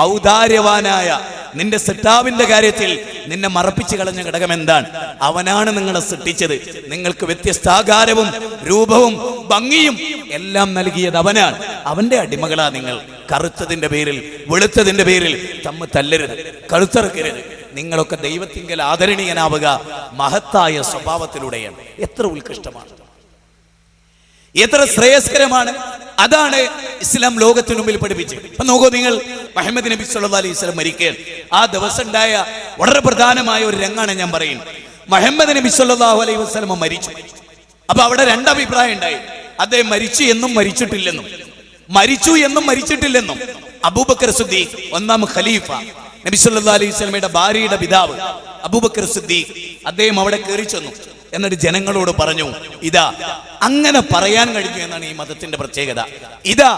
ഔദാര്യവാനായ നിന്റെ സൃഷ്ടാവിന്റെ കാര്യത്തിൽ നിന്നെ മറപ്പിച്ചു കളഞ്ഞ ഘടകം എന്താണ്? അവനാണ് നിങ്ങളെ സൃഷ്ടിച്ചത്. നിങ്ങൾക്ക് വ്യത്യസ്താകാരവും രൂപവും ഭംഗിയും എല്ലാം നൽകിയത് അവനാണ്. അവന്റെ അടിമകളാ നിങ്ങൾ. കറുത്തതിന്റെ പേരിൽ വെളുത്തതിന്റെ പേരിൽ തമ്മിൽ തല്ലരുത്, കഴുത്തറക്കരുത്. നിങ്ങളൊക്കെ ദൈവത്തിങ്കൽ ആദരണീയനാവുക മഹത്തായ സ്വഭാവത്തിലൂടെയാണ്. എത്ര ഉത്കൃഷ്ടമാണ്, എത്ര ശ്രേയസ്കരമാണ്. അതാണ് ഇസ്ലാം ലോകത്തിന് മുമ്പിൽ പഠിപ്പിച്ചത്. അപ്പൊ നോക്കൂ നിങ്ങൾ, മുഹമ്മദ് നബി സല്ലല്ലാഹു അലൈഹി വസല്ലം മരിക്കാൻ ആ ദിവസം ഉണ്ടായ വളരെ പ്രധാനമായ ഒരു രംഗാണ് ഞാൻ പറയുന്നത്. മുഹമ്മദ് നബി സല്ലല്ലാഹു അലൈഹി വസല്ലം മരിച്ചു. അപ്പൊ അവിടെ രണ്ടഭിപ്രായം ഉണ്ടായി. അദ്ദേഹം മരിച്ചു എന്നും മരിച്ചിട്ടില്ലെന്നും, മരിച്ചു എന്നും മരിച്ചിട്ടില്ലെന്നും. അബൂബക്കർ സിദ്ദീഖ് ഒന്നാം ഖലീഫ, നബി സല്ലല്ലാഹു അലൈഹി വസല്ലമയുടെ ഭാര്യയുടെ പിതാവ് അബൂബക്കർ സിദ്ദീഖ്, അദ്ദേഹം അവിടെ കയറി ചെന്നു. എന്നിട്ട് ജനങ്ങളോട് പറഞ്ഞു, ഇതാ അങ്ങനെ പറയാൻ കഴിഞ്ഞു എന്നാണ് ഈ മതത്തിന്റെ പ്രത്യേകത. ഇതാ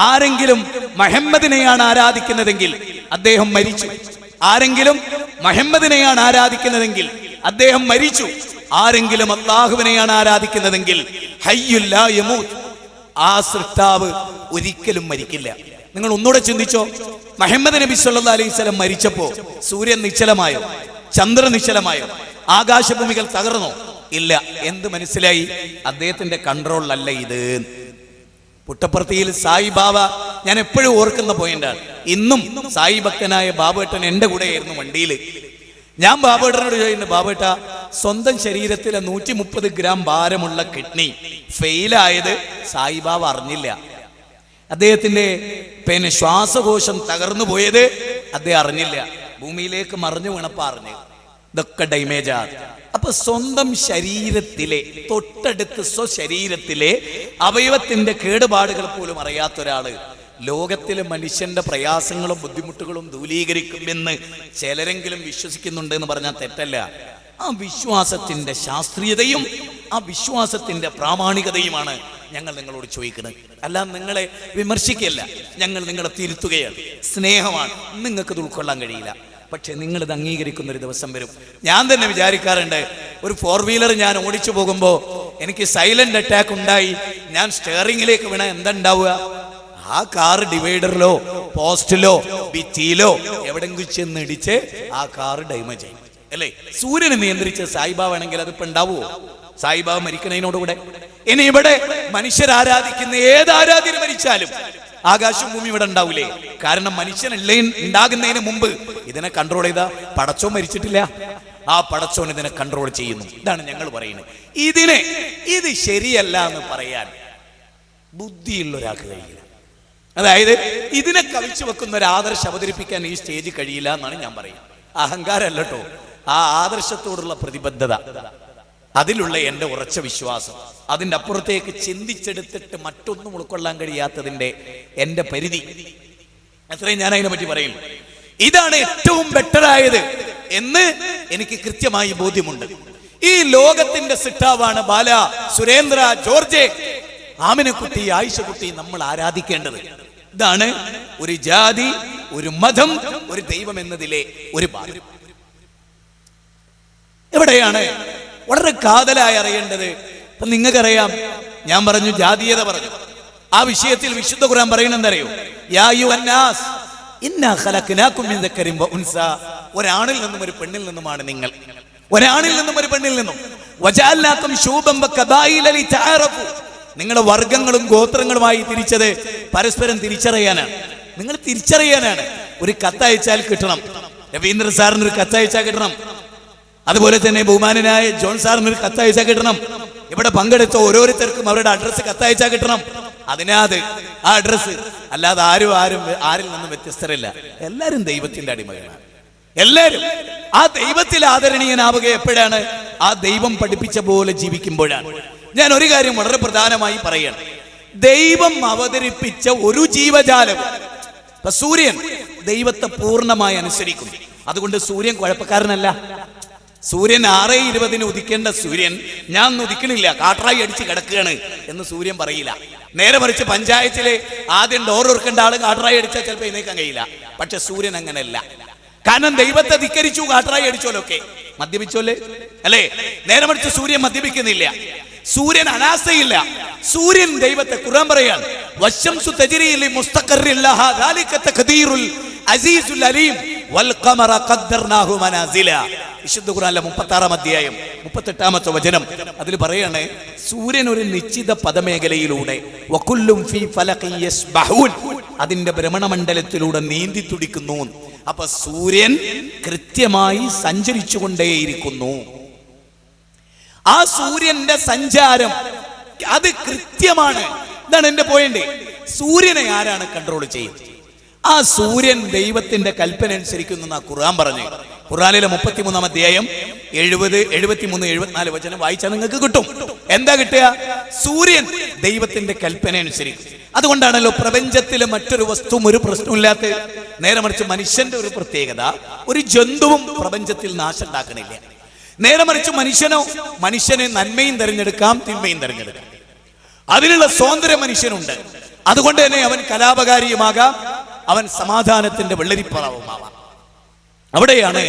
ആരെങ്കിലും മുഹമ്മദിനെയാണ് ആരാധിക്കുന്നതെങ്കിൽ അദ്ദേഹം മരിച്ചു. ആരെങ്കിലും മുഹമ്മദിനെയാണ് ആരാധിക്കുന്നതെങ്കിൽ അദ്ദേഹം മരിച്ചു. ആരെങ്കിലും അല്ലാഹുവിനെയാണ് ആരാധിക്കുന്നതെങ്കിൽ ഹയ്യുൽ ലാ യമൂത്ത്, ആ സൃഷ്ടാവ് ഒരിക്കലും മരിക്കില്ല. നിങ്ങൾ ഒന്നുകൂടെ ചിന്തിച്ചോ, മുഹമ്മദ് നബി സല്ലല്ലാഹു അലൈഹി വസല്ലം മരിച്ചപ്പോ സൂര്യൻ നിശ്ചലമായോ? ചന്ദ്രൻ നിശ്ചലമായോ? ആകാശഭൂമികൾ തകർന്നോ? ഇല്ല. എന്ത് മനസ്സിലായി? അദ്ദേഹത്തിന്റെ കൺട്രോളിലല്ല ഇത്. പുട്ടപ്പർത്തിയിൽ സായിബാബ, ഞാൻ എപ്പോഴും ഓർക്കുന്ന പോയിന്റാണ്. ഇന്നും സായി ഭക്തനായ ബാബുവേട്ടൻ എന്റെ കൂടെയായിരുന്നു വണ്ടിയിൽ. ഞാൻ ബാബുവേട്ടനോട് ചോദിക്കുന്നു, ബാബുവേട്ട, സ്വന്തം ശരീരത്തിലെ 130 ഗ്രാം ഭാരമുള്ള കിഡ്നി ഫെയിലായത് സായിബാബ അറിഞ്ഞില്ല. അദ്ദേഹത്തിന്റെ ശ്വാസകോശം തകർന്നു പോയത് അദ്ദേഹം അറിഞ്ഞില്ല. ഭൂമിയിലേക്ക് മറിഞ്ഞു വീണപ്പോ അറിഞ്ഞു. ഇതൊക്കെ ഡൈമേജാണ്. അപ്പൊ സ്വന്തം ശരീരത്തിലെ, തൊട്ടടുത്ത് സ്വശരീരത്തിലെ അവയവത്തിന്റെ കേടുപാടുകൾ പോലും അറിയാത്ത ഒരാള് ലോകത്തിലെ മനുഷ്യന്റെ പ്രയാസങ്ങളും ബുദ്ധിമുട്ടുകളും ദൂരീകരിക്കുമെന്ന് ചിലരെങ്കിലും വിശ്വസിക്കുന്നുണ്ട് എന്ന് പറഞ്ഞാൽ തെറ്റല്ല. ആ വിശ്വാസത്തിന്റെ ശാസ്ത്രീയതയും ആ വിശ്വാസത്തിന്റെ പ്രാമാണികതയുമാണ് ഞങ്ങൾ നിങ്ങളോട് ചോദിക്കുന്നത്. അല്ല നിങ്ങളെ വിമർശിക്കുകയല്ല, ഞങ്ങൾ നിങ്ങളെ തിരുത്തുകയാണ്. സ്നേഹമാണ്. നിങ്ങൾക്ക് ഇത് ഉൾക്കൊള്ളാൻ കഴിയില്ല, പക്ഷെ നിങ്ങളിത് അംഗീകരിക്കുന്ന ഒരു ദിവസം വരും. ഞാൻ തന്നെ വിചാരിക്കാറുണ്ട്, ഒരു 4 വീലർ ഞാൻ ഓടിച്ചു പോകുമ്പോൾ എനിക്ക് സൈലന്റ് അറ്റാക്ക് ഉണ്ടായി, ഞാൻ സ്റ്റെയറിംഗിലേക്ക് വീണ എന്താ ഉണ്ടാവുക? ആ കാർ ഡിവൈഡറിലോ പോസ്റ്റിലോ ഭിത്തിയിലോ എവിടെങ്കിലും ചെന്നിടിച്ച് ആ കാർ ഡാമേജ് ചെയ്യും, അല്ലേ? സൂര്യനെ നിയന്ത്രിച്ച സായിബാബ ആണെങ്കിൽ അതിപ്പോ ഉണ്ടാവുമോ? സായിബാബ മരിക്കുന്നതിനോടുകൂടെ. ഇനി ഇവിടെ മനുഷ്യരാരാധിക്കുന്ന ഏത് ആരാധ്യന് മരിച്ചാലും ആകാശവും ഭൂമി ഇവിടെ ഉണ്ടാവൂലേ? കാരണം മനുഷ്യനല്ലേ ഉണ്ടാകുന്നതിന് മുമ്പ് ഇതിനെ കൺട്രോൾ ചെയ്ത പടച്ചോൻ മരിച്ചിട്ടില്ല. ആ പടച്ചോൻ ഇതിനെ കൺട്രോൾ ചെയ്യുന്നു. ഇതാണ് ഞങ്ങൾ പറയുന്നത്. ഇത് ശരിയല്ല എന്ന് പറയാൻ ബുദ്ധിയുള്ള ഒരാൾക്ക് കഴിയില്ല. അതായത് ഇതിനെ കവിച്ചു വെക്കുന്ന ഒരു ആദർശം അവതരിപ്പിക്കാൻ ഈ സ്റ്റേജ് കഴിയില്ല എന്നാണ് ഞാൻ പറയുന്നത്. അഹങ്കാരമല്ല കേട്ടോ, ആ ആദർശത്തോടുള്ള പ്രതിബദ്ധത, അതിലുള്ള എൻ്റെ ഉറച്ച വിശ്വാസം, അതിൻ്റെ അപ്പുറത്തേക്ക് ചിന്തിച്ചെടുത്തിട്ട് മറ്റൊന്നും ഉൾക്കൊള്ളാൻ കഴിയാത്തതിൻ്റെ എൻ്റെ പരിധി, അത്രയും ഞാൻ അതിനെ പറ്റി പറയും. ഇതാണ് ഏറ്റവും ബെറ്ററായത് എന്ന് എനിക്ക് കൃത്യമായി ബോധ്യമുണ്ട്. ഈ ലോകത്തിന്റെ സിട്ടാവാണ് ബാല, സുരേന്ദ്ര, ജോർജ്, ആമിനക്കുട്ടി, ആയിഷക്കുട്ടി നമ്മൾ ആരാധിക്കേണ്ടത്. ഇതാണ് ഒരു ജാതി, ഒരു മതം, ഒരു ദൈവം എന്നതിലെ ഒരു ഭാഗം. എവിടെയാണ് വളരെ കാതലായി അറിയേണ്ടത്? ഇപ്പൊ നിങ്ങൾക്കറിയാം, ഞാൻ പറഞ്ഞു ജാതീയത പറഞ്ഞു. ആ വിഷയത്തിൽ വിശുദ്ധ ഖുർആൻ പറയുന്നറിയോ? യാ അയ്യുഹന്നാസ് ഇന്നാ ഖലഖനാകും മിൻ ദക്കരിൻ വ ഉൻസ, ഒരാണിൽ നിന്നും ഒരു പെണ്ണിൽ നിന്നുമാണ് നിങ്ങൾ. ഒരാണിൽ നിന്നും ഒരു പെണ്ണിൽ നിന്നും. വജഅൽനാകും ശൂബൻ വ ഖബായില ലിതഅറഫു, നിങ്ങളുടെ വർഗങ്ങളും ഗോത്രങ്ങളുമായി തിരിച്ചത് പരസ്പരം തിരിച്ചറിയാനാണ്. നിങ്ങൾ തിരിച്ചറിയാനാണ്. ഒരു കത്തയച്ചാൽ കിട്ടണം, രവീന്ദ്ര സാറിന് ഒരു കത്തയച്ചാൽ കിട്ടണം. അതുപോലെ തന്നെ ബഹുമാനനായ ജോൺ സാറിന് ഒരു കത്തയച്ചാൽ കിട്ടണം. ഇവിടെ പങ്കെടുത്ത ഓരോരുത്തർക്കും അവരുടെ അഡ്രസ്സ് കത്തയച്ചാൽ കിട്ടണം. അതിനകത്ത് ആ അഡ്രസ്സ്, അല്ലാതെ ആരിൽ നിന്നും വ്യത്യസ്തരല്ല. എല്ലാവരും ദൈവത്തിന്റെ അടിമകളാണ്. എല്ലാവരും ആ ദൈവത്തിൽ ആദരണീയനാവുക എപ്പോഴാണ്? ആ ദൈവം പഠിപ്പിച്ച പോലെ ജീവിക്കുമ്പോഴാണ്. ഞാൻ ഒരു കാര്യം വളരെ പ്രധാനമായി പറയണം. ദൈവം അവതരിപ്പിച്ച ഒരു ജീവജാലവും, ഇപ്പൊ സൂര്യൻ ദൈവത്തെ പൂർണ്ണമായി അനുസരിക്കും. അതുകൊണ്ട് സൂര്യൻ കുഴപ്പക്കാരനല്ല. സൂര്യൻ 6:20 ഉദിക്കേണ്ട സൂര്യൻ ഞാൻ ഉദിക്കണില്ല, കാട്ടറായി അടിച്ച് കിടക്കുകയാണ് എന്ന് സൂര്യൻ പറയില്ല. നേരെ മറിച്ച് പഞ്ചായത്തിലെ ആദ്യം ഡോർ ഉറക്കേണ്ട ആള് കാട്ടറായി അടിച്ചാൽ ചിലപ്പോൾ എഴുന്നേക്കാൻ കഴിയില്ല. പക്ഷെ സൂര്യൻ അങ്ങനെയല്ല. കാരണം ദൈവത്തെ ധിക്കരിച്ചു, കാട്ടറായി അടിച്ചോലൊക്കെ മദ്യപിച്ചോല്ലേ, അല്ലേ? നേരെ മറിച്ച് സൂര്യൻ മദ്യപിക്കുന്നില്ല. സൂര്യൻ അനാസയില്ല. സൂര്യൻ ദൈവത്തെ ഖുർആൻ പറയാണ്, വശംസു തജ്രി ലിമുസ്തഖറിൻ ലഹാ ദാലിക തഖദീറുൽ അസീസുൽ അലീം വൽ ഖമറ ഖദ്ദർനാഹു മനാസില. വിശുദ്ധ ഖുർആനിലെ 36-ാം അധ്യായം 38-ാമത്തെ വചനം. അതിൽ പറയാണ്, സൂര്യൻ ഒരു നിശ്ചിത പദമേഖലയിലൂടെ വകുല്ലും ഫീ ഫലഖി യസ്ബഹൂൻ, അതിന്റെ ഭ്രമണമണ്ഡലത്തിലൂടെ നീന്തി തുടിക്കുന്നു. അപ്പൊ സൂര്യൻ കൃത്യമായി സഞ്ചരിച്ചു കൊണ്ടേയിരിക്കുന്നു. ആ സൂര്യന്റെ സഞ്ചാരം അത് കൃത്യമാണ്. ഇതാണ് എന്റെ പോയിന്റ്. സൂര്യനെ ആരാണ് കൺട്രോൾ ചെയ്യുന്നത്? ആ സൂര്യൻ ദൈവത്തിന്റെ കൽപ്പന അനുസരിക്കുന്നു ഖുർആൻ പറഞ്ഞു. ഖുർആനിലെ 33-ാം അധ്യായം 70, 73, 74 വചനം വായിച്ചാൽ നിങ്ങൾക്ക് കിട്ടും. എന്താ കിട്ടുക? സൂര്യൻ ദൈവത്തിന്റെ കൽപ്പന അനുസരിക്കും. അതുകൊണ്ടാണല്ലോ പ്രപഞ്ചത്തിലെ മറ്റൊരു വസ്തുവും ഒരു പ്രശ്നമില്ലാത്ത. നേരെ മറിച്ച് മനുഷ്യന്റെ ഒരു പ്രത്യേകത, ഒരു ജന്തുവും പ്രപഞ്ചത്തിൽ നാശം ഉണ്ടാക്കണില്ല. നേരെ മറിച്ച് മനുഷ്യനെ നന്മയും തിരഞ്ഞെടുക്കാം, തിന്മയും തിരഞ്ഞെടുക്കാം. അതിനുള്ള സ്വാതന്ത്ര്യം മനുഷ്യനുണ്ട്. അതുകൊണ്ട് തന്നെ അവൻ കലാപകാരിയുമാകാം, അവൻ സമാധാനത്തിന്റെ വെള്ളരിപ്രാവുമാവാം. അവിടെയാണ്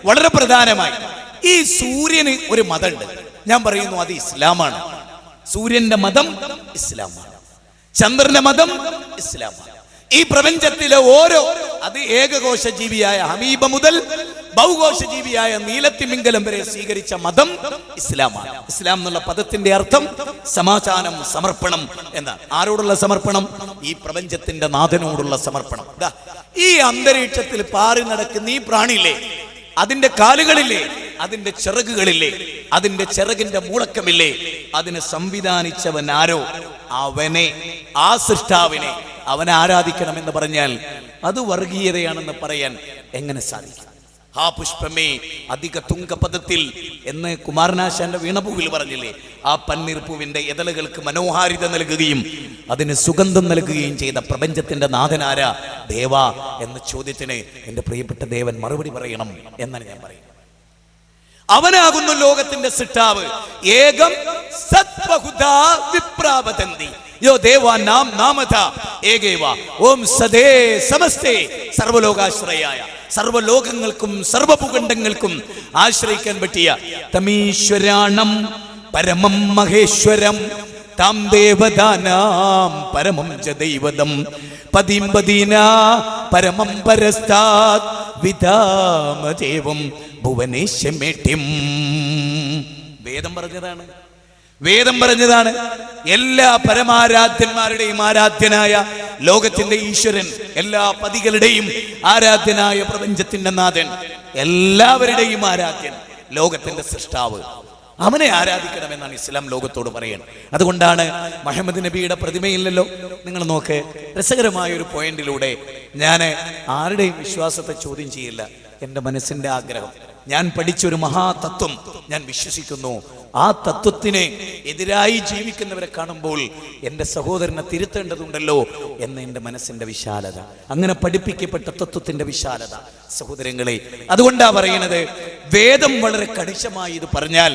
വളരെ പ്രധാനമായി ഈ സൂര്യന് ഒരു മതമുണ്ട്. ഞാൻ പറയുന്നു അത് ഇസ്ലാമാണ്. സൂര്യന്റെ മതം ഇസ്ലാമാണ്. ചന്ദ്രന്റെ മതം ഇസ്ലാമാണ്. ഈ പ്രപഞ്ചത്തിലെ അത് ഏകകോശ ജീവിയായ ഹമീബ മുതൽ ബഹുകോശ ജീവിയായ നീലത്തിമിംഗലം വരെ സ്വീകരിച്ച മതം ഇസ്ലാമാണ്. ഇസ്ലാം എന്നുള്ള പദത്തിന്റെ അർത്ഥം സമാധാനം, സമർപ്പണം എന്നാണ്. ആരോടുള്ള സമർപ്പണം? ഈ പ്രപഞ്ചത്തിന്റെ നാഥനോടുള്ള സമർപ്പണം. ഈ അന്തരീക്ഷത്തിൽ പാറി നടക്കുന്ന ഈ പ്രാണിയില്ലേ, അതിന്റെ കാലുകളില്ലേ, അതിന്റെ ചിറകുകളില്ലേ, അതിന്റെ ചിറകിന്റെ മൂളക്കമില്ലേ, അതിനെ സംവിധാനിച്ചവൻ ആരോ അവനെ, ആ സൃഷ്ടാവിനെ അവനെ ആരാധിക്കണമെന്ന് പറഞ്ഞാൽ അത് വർഗീയതയാണെന്ന് പറയാൻ എങ്ങനെ സാധിക്കും? ആ പുഷ്പമേ അധിക തുങ്കപദത്തിൽ എന്ന് കുമാരനാശാന്റെ വീണപൂവിൽ പറഞ്ഞില്ലേ, ആ പന്നീർപ്പൂവിന്റെ എതളുകൾക്ക് മനോഹാരിത നൽകുകയും അതിന് സുഗന്ധം നൽകുകയും ചെയ്ത പ്രപഞ്ചത്തിന്റെ നാഥനാരാ ദേവാ എന്ന ചോദ്യത്തിന് എന്റെ പ്രിയപ്പെട്ട ദേവൻ മറുപടി പറയണം എന്നാണ് ഞാൻ പറയുന്നത്. അവനാകുന്നു ലോകത്തിന്റെ സൃഷ്ടാവ്. ഏകം സത്വഹുദാ വിപ്രാവതന്തി യോ ദേവാ നാം നാമത ഏകേവ ഓം സദേ സമസ്തേ സർവലോകാശ്രയായ, സർവലോകങ്ങൾക്കും സർവഭൂഖണ്ഡങ്ങൾക്കും ആശ്രയിക്കാൻ പറ്റിയ തമീശ്വരാണം പരമം മഹേശ്വരം താം ദേവദാനാം പരമം ച ദൈവതം പതിം പദീന പരമം പരസ്താത് വിധാമദേവം ഭുവനേശ്വമേഠ്യം. വേദം പറഞ്ഞതാണ്. എല്ലാ പരമാരാധ്യന്മാരുടെയും ആരാധ്യനായ ലോകത്തിന്റെ ഈശ്വരൻ, എല്ലാ പതികളുടെയും ആരാധ്യനായ പ്രപഞ്ചത്തിന്റെ നാഥൻ, എല്ലാവരുടെയും ആരാധ്യൻ, ലോകത്തിന്റെ സൃഷ്ടാവ്, അവനെ ആരാധിക്കണമെന്നാണ് ഇസ്ലാം ലോകത്തോട് പറയുന്നത്. അതുകൊണ്ടാണ് മുഹമ്മദ് നബിയുടെ പ്രതിമയില്ലല്ലോ. നിങ്ങൾ നോക്ക്, രസകരമായ ഒരു പോയിന്റിലൂടെ ഞാൻ ആരുടെയും വിശ്വാസത്തെ ചോദ്യം ചെയ്യില്ല. എൻ്റെ മനസ്സിന്റെ ആഗ്രഹം, ഞാൻ പഠിച്ചൊരു മഹാതത്വം ഞാൻ വിശ്വസിക്കുന്നു. ആ തത്വത്തിന് എതിരായി ജീവിക്കുന്നവരെ കാണുമ്പോൾ എൻ്റെ സഹോദരനെ തിരുത്തേണ്ടതുണ്ടല്ലോ എന്ന് എൻ്റെ മനസ്സിന്റെ വിശാലത, അങ്ങനെ പഠിപ്പിക്കപ്പെട്ട തത്വത്തിന്റെ വിശാലത സഹോദരങ്ങളെ. അതുകൊണ്ടാ പറയുന്നത്, വേദം വളരെ കണിശമായി ഇത് പറഞ്ഞാൽ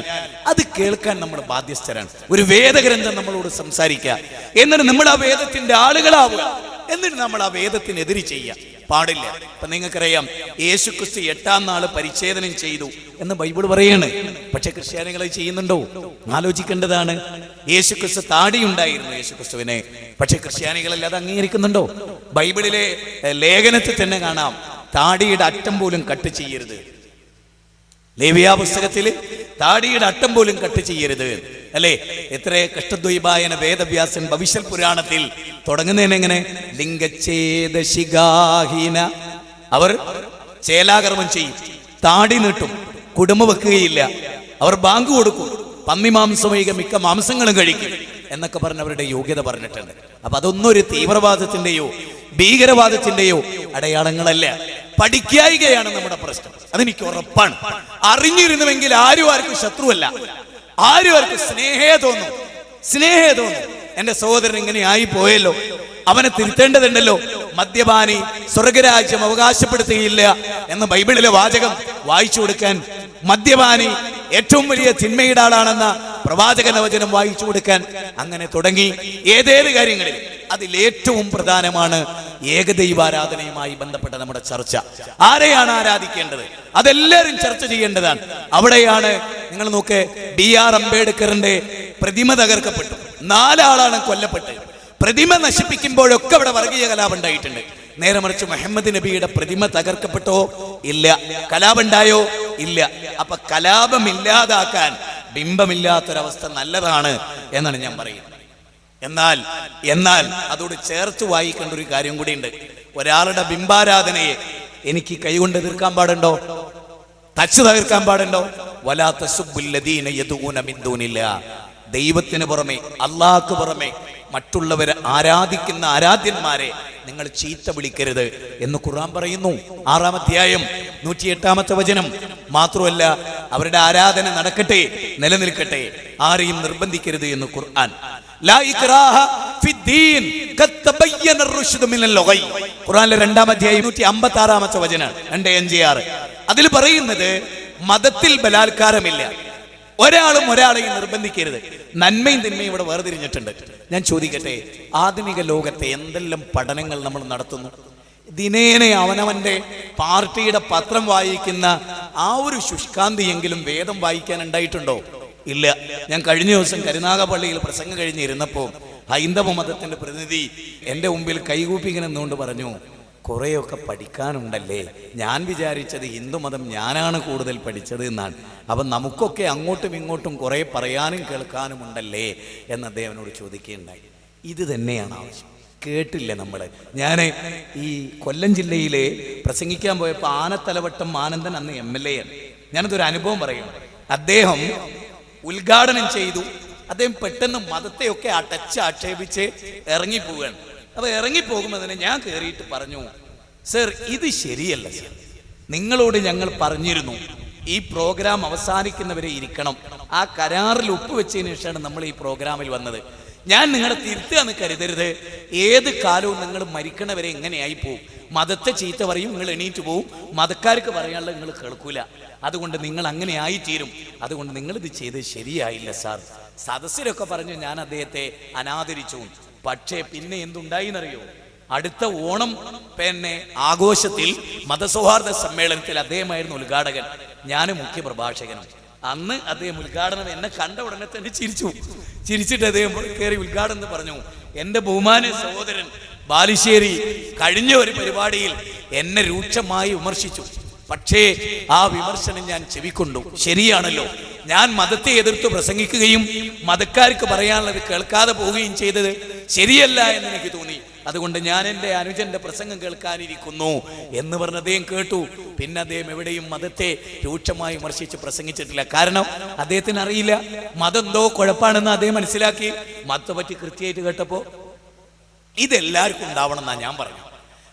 അത് കേൾക്കാൻ നമ്മൾ ബാധ്യസ്ഥരാണ്. ഒരു വേദഗ്രന്ഥം നമ്മളോട് സംസാരിക്കുക, എന്നിട്ട് നമ്മൾ ആ വേദത്തിന്റെ ആളുകളാവുക, എന്നിട്ട് നമ്മൾ ആ വേദത്തിനെതിരെ ചെയ്യുക പാടില്ല. ഇപ്പൊ നിങ്ങൾക്കറിയാം, യേശുക്രിസ്തു 8-ാം നാള് പരിച്ഛേദനം ചെയ്തു എന്ന് ബൈബിൾ പറയാണ്. പക്ഷെ ക്രിസ്ത്യാനികൾ ചെയ്യുന്നുണ്ടോ? ആലോചിക്കേണ്ടതാണ്. യേശുക്രിസ്തു താടി ഉണ്ടായിരുന്നു യേശുക്രിസ്തുവിനെ, പക്ഷെ ക്രിസ്ത്യാനികളല്ല അത് അംഗീകരിക്കുന്നുണ്ടോ? ബൈബിളിലെ ലേഖനത്തിൽ തന്നെ കാണാം, താടിയുടെ അറ്റം പോലും കട്ട് ചെയ്യരുത്. ലേവ്യ പുസ്തകത്തിൽ താടിയുടെ അറ്റം പോലും കട്ട് ചെയ്യരുത് അല്ലേ? എത്ര കഷ്ടദ്വൈപായന വേദവ്യാസൻ ഭവിഷ്യൽ പുരാണത്തിൽ തുടങ്ങുന്നതിനെങ്ങനെ? ലിംഗച്ഛേദശിഗാഹീന, അവർ ചേലാകർമ്മം ചെയ്യും, താടി നീട്ടും, കുടുംബ വെക്കുകയില്ല, അവർ ബാങ്ക് കൊടുക്കും, പന്നിമാംസമൊഴികെ മിക്ക മാംസങ്ങളും കഴിക്കും എന്നൊക്കെ പറഞ്ഞവരുടെ യോഗ്യത പറഞ്ഞിട്ടുണ്ട്. അപ്പൊ അതൊന്നും ഒരു തീവ്രവാദത്തിന്റെയോ ഭീകരവാദത്തിന്റെയോ അടയാളങ്ങളല്ല. പഠിക്കായികയാണ് നമ്മുടെ പ്രശ്നം, അതെനിക്ക് ഉറപ്പാണ്. അറിഞ്ഞിരുന്നുവെങ്കിൽ ആർക്കും ശത്രുവല്ല, ആർക്കും സ്നേഹേ തോന്നും. എന്റെ സഹോദരൻ ഇങ്ങനെ ആയി പോയല്ലോ, അവനെ തിരുത്തേണ്ടതുണ്ടല്ലോ. മദ്യപാനി സ്വർഗരാജ്യം അവകാശപ്പെടുത്തുകയില്ല എന്ന ബൈബിളിലെ വാചകം വായിച്ചു കൊടുക്കാൻ, മദ്യപാനി ഏറ്റവും വലിയ തിന്മയുടെ ആളാണെന്ന പ്രവാചകന വചനം വായിച്ചു കൊടുക്കാൻ, അങ്ങനെ തുടങ്ങി ഏതേത് കാര്യങ്ങളിൽ അതിലേറ്റവും പ്രധാനമാണ് ഏകദൈവാരാധനയുമായി ബന്ധപ്പെട്ട നമ്മുടെ ചർച്ച. ആരെയാണ് ആരാധിക്കേണ്ടത്, അതെല്ലാവരും ചർച്ച ചെയ്യേണ്ടതാണ്. അവിടെയാണ് നിങ്ങൾ നോക്ക്, BR അംബേദ്കറിന്റെ പ്രതിമ തകർക്കപ്പെട്ടു, 4 ആളാണ് കൊല്ലപ്പെട്ടത്. പ്രതിമ നശിപ്പിക്കുമ്പോഴൊക്കെ അവിടെ വർഗീയ കലാപം ഉണ്ടായിട്ടുണ്ട്. നേരെ മറിച്ച് മുഹമ്മദ് നബിയുടെ പ്രതിമ തകർക്കപ്പെട്ടോ ഇല്ല, കലാപമുണ്ടായോ ഇല്ല. അപ്പൊ കലാപമില്ലാതാക്കാൻ ബിംബമില്ലാത്തൊരവസ്ഥ നല്ലതാണ് എന്നാണ് ഞാൻ പറയുന്നത്. എന്നാൽ അതോട് ചേർത്ത് വായിക്കേണ്ട ഒരു കാര്യം കൂടിയുണ്ട്. ഒരാളുടെ ബിംബാരാധനയെ എനിക്ക് കൈകൊണ്ട് എതിർക്കാൻ പാടുണ്ടോ? തച്ച് തകർക്കാൻ പാടുണ്ടോ? വലാ തസുബ്ബുല്ലദീന യദൂന മിൻ ദൂനില്ലാ. ദൈവത്തിന് പുറമെ, അല്ലാഹുവിന് പുറമെ മറ്റുള്ളവരെ ആരാധിക്കുന്ന ആരാധ്യന്മാരെ നിങ്ങൾ ചീത്ത വിളിക്കരുത് എന്ന് ഖുർആൻ പറയുന്നു. 6-ാം അധ്യായം 108-ാമത്തെ വചനം. മാത്രമല്ല, അവരുടെ ആരാധന നടക്കട്ടെ, നിലനിൽക്കട്ടെ, ആരെയും നിർബന്ധിക്കരുത് എന്ന് ഖുർആൻ. ലാ ഇക്റാഹ ഫിദ്ദീൻ ഖദ് തബയ്യന അർ-റുശ്ദു മിനൽ ഗയ്. ഖുർആനിലെ 2-ാം അധ്യായം 156-ാമത്തെ വചനമാണ്, 256. അതിൽ പറയുന്നത് മതത്തിൽ ബലാത്കാരമില്ല, ഒരാളും ഒരാളെയും നിർബന്ധിക്കരുത്. നന്മയും തിന്മയും ഇവിടെ വേർതിരിഞ്ഞിട്ടുണ്ട്. ഞാൻ ചോദിക്കട്ടെ, ആധുനിക ലോകത്തെ എന്തെല്ലാം പഠനങ്ങൾ നമ്മൾ നടത്തുന്നു? ദിനേനെ അവനവന്റെ പാർട്ടിയുടെ പത്രം വായിക്കുന്ന ആ ഒരു ശുഷ്കാന്തിയെങ്കിലും വേദം വായിക്കാൻ ഉണ്ടായിട്ടുണ്ടോ? ഇല്ല. ഞാൻ കഴിഞ്ഞ ദിവസം കരുനാഗപ്പള്ളിയിൽ പ്രസംഗം കഴിഞ്ഞിരുന്നപ്പോൾ ഹൈന്ദവ മതത്തിന്റെ പ്രതിനിധി എൻ്റെ മുമ്പിൽ കൈകൂപ്പി ഇങ്ങനെ നിന്നുകൊണ്ട് പറഞ്ഞു, കുറേയൊക്കെ പഠിക്കാനുണ്ടല്ലേ. ഞാൻ വിചാരിച്ചത് ഹിന്ദുമതം ഞാനാണ് കൂടുതൽ പഠിച്ചത് എന്നാണ്. അപ്പം നമുക്കൊക്കെ അങ്ങോട്ടും ഇങ്ങോട്ടും കുറേ പറയാനും കേൾക്കാനും ഉണ്ടല്ലേ എന്ന് അദ്ദേഹത്തിനോട് ചോദിക്കുകയുണ്ടായി. ഇത് തന്നെയാണ് ആവശ്യം. കേട്ടില്ലേ നമ്മൾ? ഞാൻ ഈ കൊല്ലം ജില്ലയിലെ പ്രസംഗിക്കാൻ പോയപ്പോൾ ആനത്തലവട്ടം ആനന്ദൻ അന്ന് MLA ആണ്. ഞാനതൊരു അനുഭവം പറയും. അദ്ദേഹം ഉദ്ഘാടനം ചെയ്തു. അദ്ദേഹം പെട്ടെന്ന് മതത്തെയൊക്കെ ആക്ഷേപിച്ച് ഇറങ്ങിപ്പോവുകയാണ്. അപ്പൊ ഇറങ്ങിപ്പോകുമ്പോൾ തന്നെ ഞാൻ കയറിയിട്ട് പറഞ്ഞു, സർ ഇത് ശരിയല്ല സർ, നിങ്ങളോട് ഞങ്ങൾ പറഞ്ഞിരുന്നു ഈ പ്രോഗ്രാം അവസാനിക്കുന്നവരെ ഇരിക്കണം. ആ കരാറിൽ ഒപ്പുവെച്ചതിന് ശേഷമാണ് നമ്മൾ ഈ പ്രോഗ്രാമിൽ വന്നത്. ഞാൻ നിങ്ങളെ തിരുത്തുകയെന്ന് കരുതരുത്. ഏത് കാലവും നിങ്ങൾ മരിക്കണവരെ എങ്ങനെയായി പോവും. മതത്തെ ചീത്ത പറയും, നിങ്ങൾ എണീറ്റ് പോവും. മതക്കാർക്ക് പറയാനുള്ള നിങ്ങൾ കേൾക്കൂല. അതുകൊണ്ട് നിങ്ങൾ അങ്ങനെ ആയിത്തീരും. അതുകൊണ്ട് നിങ്ങളിത് ചെയ്ത് ശരിയായില്ല സാർ. സദസ്സിലൊക്കെ പറഞ്ഞു ഞാൻ അദ്ദേഹത്തെ അനാദരിച്ചു. പക്ഷേ പിന്നെ എന്തുണ്ടായിന്നറിയോ? അടുത്ത ഓണം ആഘോഷത്തിൽ മതസൗഹാർദ്ദ സമ്മേളനത്തിൽ അദ്ദേഹമായിരുന്നു ഉദ്ഘാടകൻ, ഞാൻ മുഖ്യ പ്രഭാഷകനും. അന്ന് അദ്ദേഹം ഉദ്ഘാടനം എന്നെ കണ്ട ഉടനെ തന്നെ ചിരിച്ചിട്ട് അദ്ദേഹം കയറി ഉദ്ഘാടനം എന്ന് പറഞ്ഞു. എൻ്റെ ബഹുമാന സഹോദരൻ ബാലുശ്ശേരി കഴിഞ്ഞ ഒരു പരിപാടിയിൽ എന്നെ രൂക്ഷമായി വിമർശിച്ചു. പക്ഷേ ആ വിമർശനം ഞാൻ ചെവിക്കൊണ്ടു. ശരിയാണല്ലോ, ഞാൻ മതത്തെ എതിർത്ത് പ്രസംഗിക്കുകയും മതക്കാർക്ക് പറയാനുള്ളത് കേൾക്കാതെ പോവുകയും ചെയ്തത് ശരിയല്ല എന്ന് എനിക്ക് തോന്നി. അതുകൊണ്ട് ഞാൻ എൻ്റെ അനുജന്റെ പ്രസംഗം കേൾക്കാനിരിക്കുന്നു എന്ന് പറഞ്ഞ് അദ്ദേഹം കേട്ടു. പിന്നെ അദ്ദേഹം എവിടെയും മതത്തെ രൂക്ഷമായി വിമർശിച്ച് പ്രസംഗിച്ചിട്ടില്ല. കാരണം അദ്ദേഹത്തിന് അറിയില്ല, മതം എന്തോ കുഴപ്പമാണെന്ന് അദ്ദേഹം മനസ്സിലാക്കി. മതത്തെ പറ്റി കൃത്യമായിട്ട് കേട്ടപ്പോ ഇതെല്ലാവർക്കും ഉണ്ടാവണം എന്നാ ഞാൻ പറഞ്ഞു.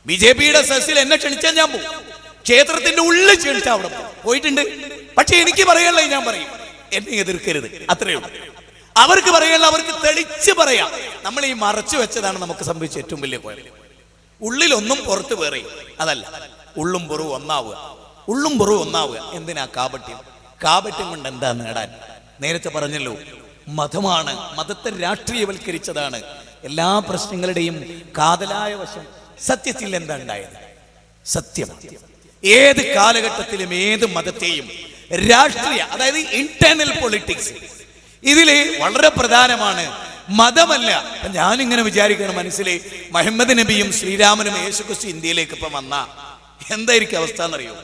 BJPയുടെ സദസ്സിൽ എന്നെ ക്ഷണിച്ചാൽ ഞാൻ പോകും. ക്ഷേത്രത്തിന്റെ ഉള്ളിൽ ക്ഷണിച്ചാൽ അവിടെ പോയിട്ടുണ്ട്. പക്ഷെ എനിക്ക് പറയാനുള്ളത് ഞാൻ പറയും, എന്നെ എതിർക്കരുത്, അത്രയേ ഉള്ളൂ. അവർക്ക് പറയാനുള്ള അവർക്ക് തെളിച്ച് പറയാം. നമ്മൾ ഈ മറച്ചു വെച്ചതാണ് നമുക്ക് സംഭവിച്ച ഏറ്റവും വലിയ കുഴപ്പം. ഉള്ളിലൊന്നും പുറത്ത് വേറെ അതല്ല, ഉള്ളും പുറവും ഒന്നാവുക. എന്തിനാ കാപട്യം കൊണ്ട് എന്താ നേടാൻ? നേരത്തെ പറഞ്ഞല്ലോ, മതമാണ്, മതത്തെ രാഷ്ട്രീയവൽക്കരിച്ചതാണ് എല്ലാ പ്രശ്നങ്ങളുടെയും കാതലായ വശം. സത്യത്തിൽ എന്താ ഉണ്ടായത്? സത്യം ഏത് കാലഘട്ടത്തിലും ഏത് മതത്തെയും രാഷ്ട്രീയ, അതായത് ഇന്റേണൽ പൊളിറ്റിക്സ്, ഇതില് വളരെ പ്രധാനമാണ്. മതമല്ല. ഞാനിങ്ങനെ വിചാരിക്കണം മനസ്സിലെ, മുഹമ്മദ് നബിയും ശ്രീരാമനും യേശുക്രിസ്തു ഇന്ത്യയിലേക്ക് ഇപ്പം വന്ന എന്തായിരിക്കും അവസ്ഥ എന്നറിയോ?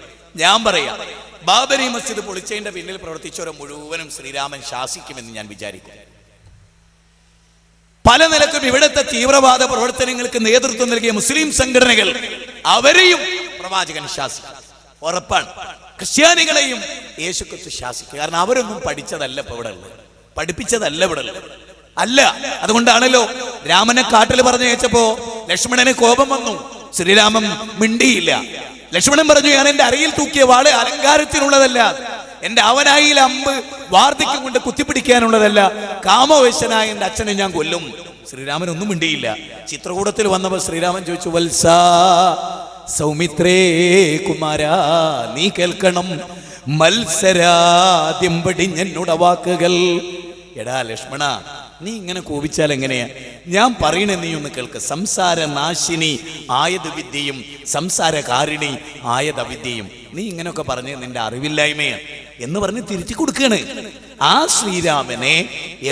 ഞാൻ പറയാം, ബാബരി മസ്ജിദ് പൊളിച്ചതിന്റെ പിന്നിൽ പ്രവർത്തിച്ചവരെ മുഴുവനും ശ്രീരാമൻ ശാസിക്കുമെന്ന് ഞാൻ വിചാരിക്കും. പല നിലക്കും ഇവിടുത്തെ തീവ്രവാദ പ്രവർത്തനങ്ങൾക്ക് നേതൃത്വം നൽകിയ മുസ്ലിം സംഘടനകൾ, അവരെയും പ്രവാചകൻ ശാസിക്കും, ഉറപ്പാണ്. ക്രിസ്ത്യാനികളെയും യേശുക്രിസ്തു ശാസിക്കും. കാരണം അവരൊന്നും പഠിച്ചതല്ല ഇപ്പൊ ഇവിടെ ഉള്ളത്, പഠിപ്പിച്ചതല്ല ഇവിടെ ഉള്ളത് അല്ല. അതുകൊണ്ടാണല്ലോ രാമനെ കാട്ടിൽ പറഞ്ഞയച്ചപ്പോ ലക്ഷ്മണന് കോപം വന്നു, ശ്രീരാമൻ മിണ്ടിയില്ല. ലക്ഷ്മണൻ പറഞ്ഞു, ഞാൻ എന്റെ അരയിൽ തൂക്കിയ വാള് അലങ്കാരത്തിനുള്ളതല്ല, എന്റെ അവനായിൽ അമ്പ് വാർദ്ധക്യം കൊണ്ട് കുത്തിപ്പിടിക്കാനുള്ളതല്ല, കാമവേശനായ എന്റെ അച്ഛനെ ഞാൻ കൊല്ലും. ശ്രീരാമൻ ഒന്നും മിണ്ടിയില്ല. ചിത്രകൂടത്തിൽ വന്നപ്പോൾ ശ്രീരാമൻ ചോദിച്ചു, വത്സാ സൗമിത്രേ കുമാരാ, നീ കേൾക്കണം മത്സരാദ്യം പടിഞ്ഞെന്നുട വാക്കുകൾ. എടാ ലക്ഷ്മണ, നീ ഇങ്ങനെ കോപിച്ചാൽ എങ്ങനെയാ? ഞാൻ പറയണ നീ ഒന്ന് കേൾക്ക്. സംസാര നാശിനി ആയത് വിദ്യയും സംസാരകാരിണി ആയത് അവിദ്യയും. നീ ഇങ്ങനെയൊക്കെ പറഞ്ഞ് നിന്റെ അറിവില്ലായ്മയാണ് എന്ന് പറഞ്ഞ് തിരിച്ചു കൊടുക്കുകയാണ്. ആ ശ്രീരാമനെ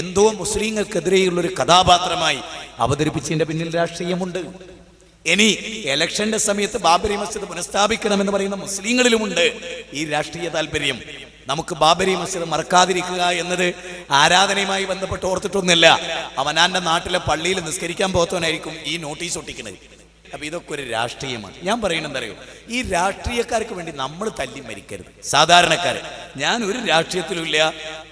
എന്തോ മുസ്ലിങ്ങൾക്കെതിരെയുള്ളൊരു കഥാപാത്രമായി അവതരിപ്പിച്ചതിന്റെ പിന്നിൽ രാഷ്ട്രീയമുണ്ട്. ഇനി ഇലക്ഷന്റെ സമയത്ത് ബാബരി മസ്ജിദ് പുനഃസ്ഥാപിക്കണമെന്ന് പറയുന്ന മുസ്ലിങ്ങളിലുമുണ്ട് ഈ രാഷ്ട്രീയ താല്പര്യം. നമുക്ക് ബാബരി മസ്ജിദ് മറക്കാതിരിക്കുക എന്നത് ആരാധനയുമായി ബന്ധപ്പെട്ട് ഓർത്തിട്ടൊന്നുമില്ല. അവനാന്റെ നാട്ടിലെ പള്ളിയിൽ നിസ്കരിക്കാൻ പോകത്തവനായിരിക്കും ഈ നോട്ടീസ് ഒട്ടിക്കുന്നത്. അപ്പൊ ഇതൊക്കെ ഒരു രാഷ്ട്രീയമാണ്. ഞാൻ പറയണെന്താ അറിയോ, ഈ രാഷ്ട്രീയക്കാർക്ക് വേണ്ടി നമ്മൾ തല്ലി മരിക്കരുത്. സാധാരണക്കാര്, ഞാൻ ഒരു രാഷ്ട്രീയത്തിലും ഇല്ല.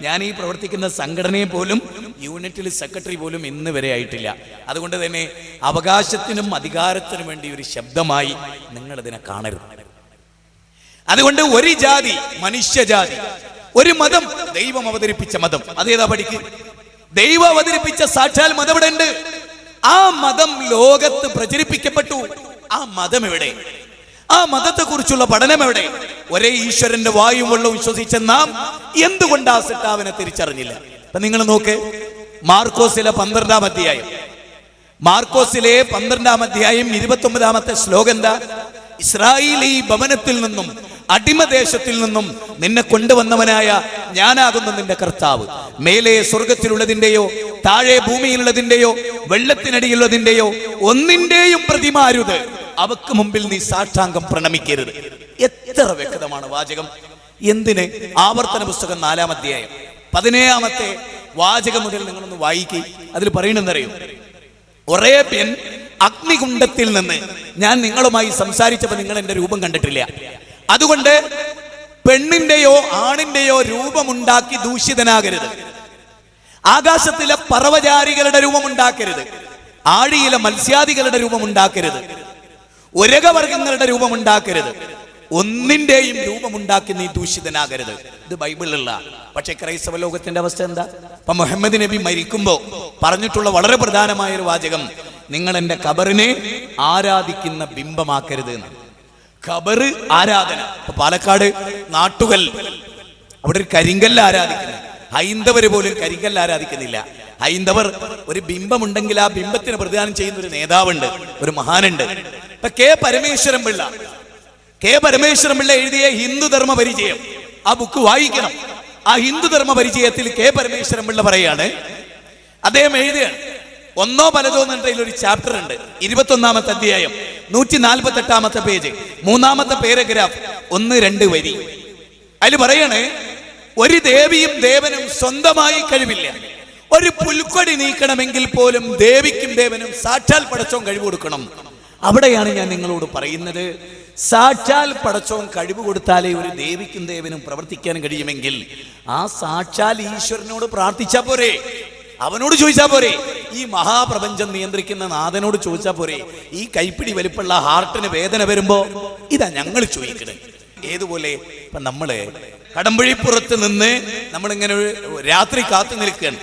ഞാൻ ഈ പ്രവർത്തിക്കുന്ന സംഘടനയെ പോലും യൂണിറ്റിൽ സെക്രട്ടറി പോലും ഇന്ന് വരെ ആയിട്ടില്ല. അതുകൊണ്ട് തന്നെ അവകാശത്തിനും അധികാരത്തിനും വേണ്ടി ഒരു ശബ്ദമായി നിങ്ങൾ ഇതിനെ കാണരുത്. അതുകൊണ്ട് ഒരു ജാതി മനുഷ്യജാതി, ഒരു മതം ദൈവം അവതരിപ്പിച്ച മതം, അതേതാ പഠിക്ക്. ദൈവം അവതരിപ്പിച്ച സാക്ഷാൽ മതം ഇവിടെ ഉണ്ട്. ആ മതം ലോകത്ത് പ്രചരിപ്പിക്കപ്പെട്ടു. ആ മതം എവിടെ? ആ മതത്തെ കുറിച്ചുള്ള പഠനം എവിടെ? ഒരേ ഈശ്വരന്റെ വായും വെള്ളവും വിശ്വസിച്ച നാം എന്തുകൊണ്ട് ആ സിട്ടാവിനെ തിരിച്ചറിഞ്ഞില്ല? അപ്പൊ നിങ്ങൾ നോക്ക്, മാർക്കോസിലെ 12-ാം അധ്യായം, മാർക്കോസിലെ 12-ാം അധ്യായം 29-ാമത്തെ ശ്ലോകം എന്താ? ഇസ്രായേലി ഭവനത്തിൽ നിന്നും അടിമദേശത്തിൽ നിന്നും നിന്നെ കൊണ്ടുവന്നവനായ ഞാനാകുന്ന നിന്റെ കർത്താവ്. മേലെ സ്വർഗത്തിലുള്ളതിന്റെയോ താഴെ ഭൂമിയിലുള്ളതിന്റെയോ വെള്ളത്തിനടിയുള്ളതിന്റെയോ ഒന്നിന്റെയും പ്രതിമാരുത്. അവക്ക് മുമ്പിൽ നീ സാഷ്ടാംഗം പ്രണമിക്കരുത്. എത്ര വ്യക്തമാണ് വാചകം. എന്തിന്? ആവർത്തന പുസ്തകം 4-ാം അധ്യായം 17-ാമത്തെ വാചകം മുതൽ നിങ്ങളൊന്ന് വായിക്കുക. അതിൽ പറയണെന്നറിയോ, ഒറേബ്യൻ അഗ്നികുണ്ഡത്തിൽ നിന്ന് ഞാൻ നിങ്ങളുമായി സംസാരിച്ചപ്പോൾ നിങ്ങൾ എന്റെ രൂപം കണ്ടിട്ടില്ല. അതുകൊണ്ട് പെണ്ണിന്റെയോ ആണിന്റെയോ രൂപമുണ്ടാക്കി ദൂഷിതനാകരുത്. ആകാശത്തിലെ പർവ്വചാരികളുടെ രൂപമുണ്ടാക്കരുത്. ആഴിയിലെ മത്സ്യാദികളുടെ രൂപമുണ്ടാക്കരുത്. ഉരകവർഗങ്ങളുടെ രൂപമുണ്ടാക്കരുത്. ഒന്നിന്റെയും രൂപമുണ്ടാക്കി നീ ദൂഷിതനാകരുത്. ഇത് ബൈബിളിലുള്ള. പക്ഷെ ക്രൈസ്തവ ലോകത്തിന്റെ അവസ്ഥ എന്താ? ഇപ്പൊ മുഹമ്മദ് നബി മരിക്കുമ്പോ പറഞ്ഞിട്ടുള്ള വളരെ പ്രധാനമായ ഒരു വാചകം, നിങ്ങൾ എന്റെ ഖബറിനെ ആരാധിക്കുന്ന ബിംബമാക്കരുത് എന്ന്. ഖബറ് ആരാധന. ഇപ്പൊ പാലക്കാട് നാട്ടുകൽ, അവിടെ ഒരു കരിങ്കല്ല് ആരാധിക്കുന്നു. ഹൈന്ദവര് പോലും കരിങ്കല്ല് ആരാധിക്കുന്നില്ല. ഹൈന്ദവർ ഒരു ബിംബമുണ്ടെങ്കിൽ ആ ബിംബത്തിന് പ്രതിദാനം ചെയ്യുന്ന ഒരു നേതാവുണ്ട്, ഒരു മഹാനുണ്ട്. ഇപ്പൊ കെ പരമേശ്വരൻ പിള്ള എഴുതിയ ഹിന്ദുധർമ്മ പരിചയം, ആ ബുക്ക് വായിക്കണം. ആ ഹിന്ദുധർമ്മ പരിചയത്തിൽ കെ പരമേശ്വരൻ പിള്ള പറയാണ്, അദ്ദേഹം എഴുതുകയാണ്, ഒന്നോ പലതോ എന്നതിൽ ഒരു ചാപ്റ്റർ ഉണ്ട്, 21-ാമത്തെ അധ്യായം 148-ാമത്തെ പേജ്, 3-ാമത്തെ പാരഗ്രാഫ്, 1-2 വരി. അതിൽ പറയാണ്, ഒരു ദേവിയും ദേവനും സ്വന്തമായി കഴിവില്ല. ഒരു പുൽക്കൊടി നീക്കണമെങ്കിൽ പോലും ദേവിക്കും ദേവനും സാക്ഷാൽ പടച്ചോൻ കഴിവ് കൊടുക്കണം. അവിടെയാണ് ഞാൻ നിങ്ങളോട് പറയുന്നത്, സാക്ഷാൽ പടച്ചോൻ കഴിവ് കൊടുത്താലേ ഒരു ദേവിക്കും ദേവനും പ്രവർത്തിക്കാൻ കഴിയുമെങ്കിൽ ആ സാക്ഷാൽ ഈശ്വരനോട് പ്രാർത്ഥിച്ചാ പോരെ, അവനോട് ചോദിച്ചാ പോരെ. ഈ മഹാപ്രപഞ്ചം നിയന്ത്രിക്കുന്ന നാഥനോട് ചോദിച്ചാ പോരെ. ഈ കൈപ്പിടി വലിപ്പുള്ള ഹാർട്ടിന് വേദന വരുമ്പോ ഇതാ ഞങ്ങൾ ചോദിക്കണേ. ഏതുപോലെ ഇപ്പൊ നമ്മള് കടമ്പഴിപ്പുറത്ത് നിന്ന് നമ്മളിങ്ങനെ രാത്രി കാത്തു നിൽക്കുകയാണ്.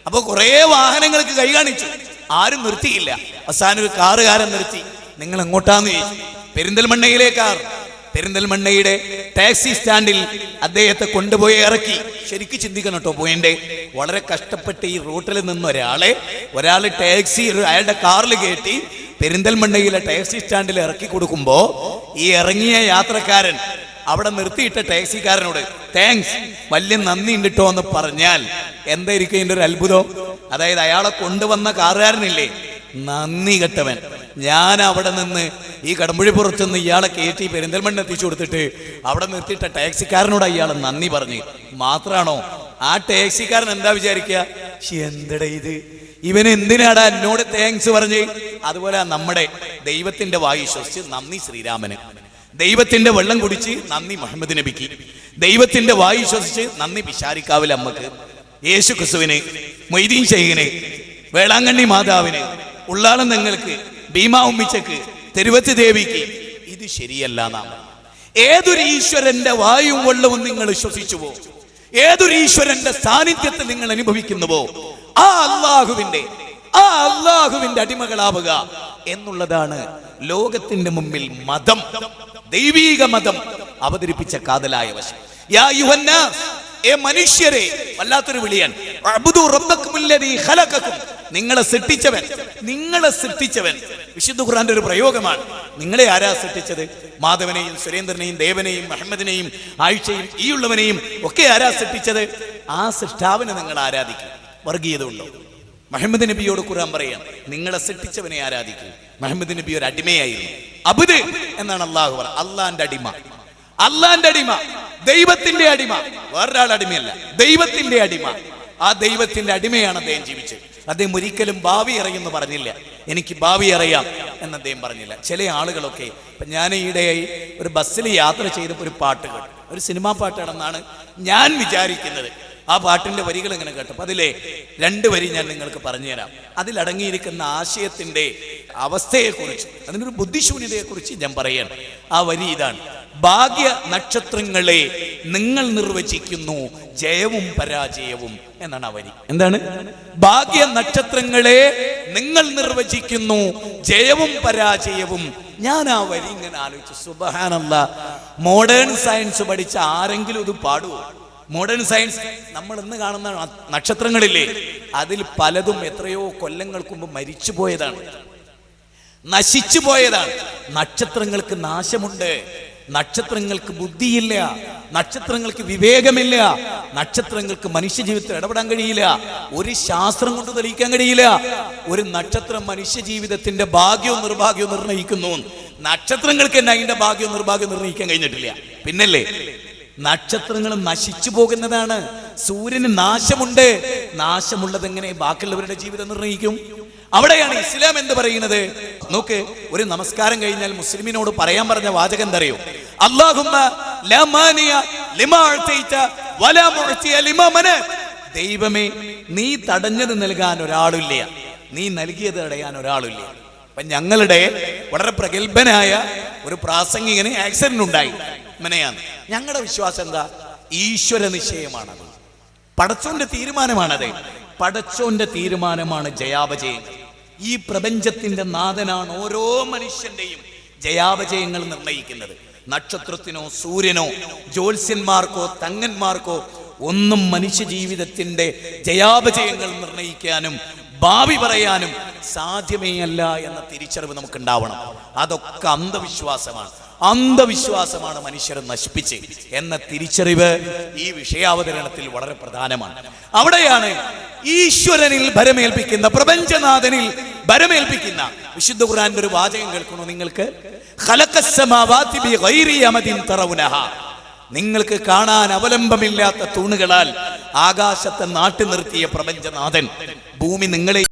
അപ്പൊ കുറെ വാഹനങ്ങൾക്ക് കൈ കാണിച്ചു, ആരും നിർത്തിയില്ല. അവസാനം ഒരു കാറുകാരൻ നിർത്തി. നിങ്ങൾ എങ്ങോട്ടാന്ന് ചോദിച്ചു. പെരിന്തൽമണ്ണയിലെ കാർ. പെരിന്തൽമണ്ണയുടെ ടാക്സി സ്റ്റാൻഡിൽ അദ്ദേഹത്തെ കൊണ്ടുപോയി ഇറക്കി. ശരിക്ക് ചിന്തിക്കണം കേട്ടോ പോയിന്റെ. വളരെ കഷ്ടപ്പെട്ട് ഈ റൂട്ടിൽ നിന്ന് ഒരാൾ ടാക്സി അയാളുടെ കാറിൽ കയറ്റി പെരിന്തൽമണ്ണയിലെ ടാക്സി സ്റ്റാൻഡിൽ ഇറക്കി കൊടുക്കുമ്പോ ഈ ഇറങ്ങിയ യാത്രക്കാരൻ അവിടെ നിർത്തിയിട്ട ടാക്സിക്കാരനോട് താങ്ക്സ്, വലിയ നന്ദി ഉണ്ടിട്ടോ എന്ന് പറഞ്ഞാൽ എന്തായിരിക്കും ഇതിന്റെ ഒരു അത്ഭുതം? അതായത് അയാളെ കൊണ്ടുവന്ന കാറുകാരനില്ലേ, നന്ദി കെട്ടവൻ. ഞാൻ അവിടെ നിന്ന് ഈ കടമ്പുഴിപ്പുറത്ത് നിന്ന് ഇയാളെ കയറ്റി പെരിന്തൽമണ്ണ എത്തിച്ചു കൊടുത്തിട്ട് അവിടെ നിർത്തിയിട്ട ടാക്സിക്കാരനോട് അയാൾ നന്ദി പറഞ്ഞ്. മാത്രാണോ ആ ടാക്സിക്കാരൻ എന്താ വിചാരിക്കുക, എന്തടാ ഇത്, ഇവൻ എന്തിനാടാ എന്നോട് താങ്ക്സ് പറഞ്ഞ്? അതുപോലെ നമ്മുടെ ദൈവത്തിന്റെ വായു ശ്വസിച്ച് നന്ദി ശ്രീരാമന്, ദൈവത്തിന്റെ വെള്ളം കുടിച്ച് നന്ദി മുഹമ്മദ് നബിക്ക്, ദൈവത്തിന്റെ വായു ശ്വസിച്ച് നന്ദി പിശാരിക്കാവിൽ അമ്മക്ക്, യേശു ക്രിസ്തുവിന്, മൊയ്തീൻ ശൈഖിന്, വേളാങ്കണ്ണി മാതാവിന്, ഉള്ളാളം നിങ്ങൾക്ക്, ഭീമാ ഉമ്മിച്ചക്ക്, തെരുവത്ത് ദേവിക്ക്. ഇത് ശരിയല്ല. നാം ഏതൊരു ഈശ്വരന്റെ വായും വെള്ളവും നിങ്ങൾ ശ്വസിച്ചുവോ, ഏതൊരു ഈശ്വരന്റെ സാന്നിധ്യത്തെ നിങ്ങൾ അനുഭവിക്കുന്നുവോ ആ അള്ളാഹുവിന്റെ അടിമകളാവുക എന്നുള്ളതാണ് ലോകത്തിന്റെ മുമ്പിൽ മതം, ദൈവീക മതം അവതരിപ്പിച്ച കാതലായ വശം. യാ യുഹന്നാസ്, ഏ മനുഷ്യരെ, വല്ലാത്തൊരു വിളിയാണ്. അബ്ദു റബ്ബക്കുമുല്ലദീ ഖലഖക്കും, നിങ്ങളെ സൃഷ്ടിച്ചവൻ. വിശുദ്ധ ഖുർആന്റെ ഒരു പ്രയോഗമാണ്. നിങ്ങളെ ആരാ സൃഷ്ടിച്ചത്? മാധവനെയും സുരേന്ദ്രനെയും ദേവനെയും മുഹമ്മദിനെയും ആയിഷയും ഈ ഉള്ളവനെയും ഒക്കെ ആരാ സൃഷ്ടിച്ചത്? ആ സൃഷ്ടാവിനെ നിങ്ങൾ ആരാധിക്കും. വർഗീയത ഉണ്ടോ? മുഹമ്മദ് നബിയോട് ഖുർആൻ പറയാം, നിങ്ങളെ സൃഷ്ടിച്ചവനെ ആരാധിക്കും. മുഹമ്മദ് നബി ഒരു അടിമയായിരുന്നു. അബ്ദ് എന്നാണ് അള്ളാഹു പറ. അള്ളാന്റെ അടിമ, ദൈവത്തിന്റെ അടിമ, വേറൊരാൾ അടിമയല്ല, ദൈവത്തിന്റെ അടിമ. ആ ദൈവത്തിന്റെ അടിമയാണ് അദ്ദേഹം ജീവിച്ചത്. അദ്ദേഹം ഒരിക്കലും ഭാവി അറിയുമെന്ന് പറഞ്ഞില്ല. എനിക്ക് ഭാവി അറിയാം എന്ന് അദ്ദേഹം പറഞ്ഞില്ല. ചില ആളുകളൊക്കെ, ഇപ്പൊ ഞാൻ ഈയിടെയായി ഒരു ബസ്സിൽ യാത്ര ചെയ്തപ്പോൾ ഒരു പാട്ട് കേട്ടു. ഒരു സിനിമാ പാട്ടാണെന്നാണ് ഞാൻ വിചാരിക്കുന്നത്. ആ പാട്ടിന്റെ വരികൾ ഇങ്ങനെ കേട്ടപ്പോൾ അതിലെ 2 വരി ഞാൻ നിങ്ങൾക്ക് പറഞ്ഞുതരാം. അതിലടങ്ങിയിരിക്കുന്ന ആശയത്തിന്റെ അവസ്ഥയെക്കുറിച്ച്, അതിനൊരു ബുദ്ധിശൂന്യതയെക്കുറിച്ച് ഞാൻ പറയാണ്. ആ വരി ഇതാണ്: ഭാഗ്യ നക്ഷത്രങ്ങളെ നിങ്ങൾ നിർവചിക്കുന്നു ജയവും പരാജയവും എന്നാണ് ആ വരി. എന്താണ്? ഭാഗ്യ നക്ഷത്രങ്ങളെ നിങ്ങൾ നിർവചിക്കുന്നു ജയവും പരാജയവും. ഞാൻ ആ വരി ഇങ്ങനെ ആലോചിച്ചു. സുബ്ഹാനല്ലാഹ്, മോഡേൺ സയൻസ് പഠിച്ച ആരെങ്കിലും ഇത് പാടുവോ? മോഡേൺ സയൻസ് നമ്മൾ ഇന്ന് കാണുന്ന നക്ഷത്രങ്ങളില്ലേ, അതിൽ പലതും എത്രയോ കൊല്ലങ്ങൾക്ക് മുമ്പ് മരിച്ചു പോയതാണ്, നശിച്ചു പോയതാണ്. നക്ഷത്രങ്ങൾക്ക് നാശമുണ്ട്, നക്ഷത്രങ്ങൾക്ക് ബുദ്ധിയില്ല, നക്ഷത്രങ്ങൾക്ക് വിവേകമില്ല, നക്ഷത്രങ്ങൾക്ക് മനുഷ്യ ജീവിതത്തിൽ ഇടപെടാൻ കഴിയില്ല. ഒരു ശാസ്ത്രം കൊണ്ട് തെളിയിക്കാൻ കഴിയില്ല. ഒരു നക്ഷത്രം മനുഷ്യ ജീവിതത്തിന്റെ ഭാഗ്യവും നിർഭാഗ്യവും നിർണ്ണയിക്കുന്നു. നക്ഷത്രങ്ങൾക്ക് തന്നെ അതിന്റെ ഭാഗ്യവും നിർഭാഗ്യവും നിർണ്ണയിക്കാൻ കഴിഞ്ഞിട്ടില്ല. പിന്നല്ലേ നക്ഷത്രങ്ങൾ നശിച്ചു പോകുന്നതാണ്. സൂര്യന് നാശമുണ്ട്. നാശമുള്ളത് എങ്ങനെ ബാക്കിയുള്ളവരുടെ ജീവിതം നിർണ്ണയിക്കും? അവിടെയാണ് ഇസ്ലാം എന്ത് പറയുന്നത്. നോക്ക്, ഒരു നമസ്കാരം കഴിഞ്ഞാൽ മുസ്ലിമിനോട് പറയാൻ പറഞ്ഞ വാചകം എന്തറിയോ? അല്ലാഹുമ്മ ലാ മാനിയ ലിമാ അഅതൈത വലാ മുഅതിയ ലിമാ മനഅത. ദൈവമേ, നീ തടഞ്ഞത് നൽകാൻ ഒരാളില്ല, നീ നൽകിയത് തടയാൻ ഒരാളില്ല. അപ്പൊ ഞങ്ങളുടെ വളരെ പ്രഗത്ഭനായ ഒരു പ്രാസംഗികന് ആക്സിഡന്റ് ഉണ്ടായി, മനയാണ്. ഞങ്ങളുടെ വിശ്വാസം എന്താ? ഈശ്വര നിശ്ചയമാണത്, പടച്ചോന്റെ തീരുമാനമാണത്. പടച്ചോന്റെ തീരുമാനമാണ് ജയാപജയങ്ങൾ. ഈ പ്രപഞ്ചത്തിന്റെ നാഥനാണ് ഓരോ മനുഷ്യന്റെയും ജയാപജയങ്ങൾ നിർണയിക്കുന്നത്. നക്ഷത്രത്തിനോ സൂര്യനോ ജ്യോത്സ്യന്മാർക്കോ തങ്ങന്മാർക്കോ ഒന്നും മനുഷ്യ ജീവിതത്തിന്റെ ജയാപജയങ്ങൾ നിർണയിക്കാനും ഭാവി പറയാനും സാധ്യമേ അല്ല എന്ന തിരിച്ചറിവ് നമുക്കുണ്ടാവണം. അതൊക്കെ അന്ധവിശ്വാസമാണ് മനുഷ്യരെ നശിപ്പിച്ച് എന്ന തിരിച്ചറിവ് ഈ വിഷയാവതരണത്തിൽ വളരെ പ്രധാനമാണ്. അവിടെയാണ് ഈശ്വരനിൽ ഭരമേൽപ്പിക്കുന്ന, പ്രപഞ്ചനാഥനിൽ ഭരമേൽപ്പിക്കുന്ന വിശുദ്ധ ഖുർആന്റെ ഒരു വാചകം കേൾക്കണോ നിങ്ങൾക്ക്? ഖലഖസ്സമാവാതി ബിഗൈരി അമദിൻ തറൗനഹ. നിങ്ങൾക്ക് കാണാൻ അവലംബമില്ലാത്ത തൂണുകളാൽ ആകാശത്തെ നാട്ടി നിർത്തിയ പ്രപഞ്ചനാഥൻ ഭൂമി നിങ്ങളെ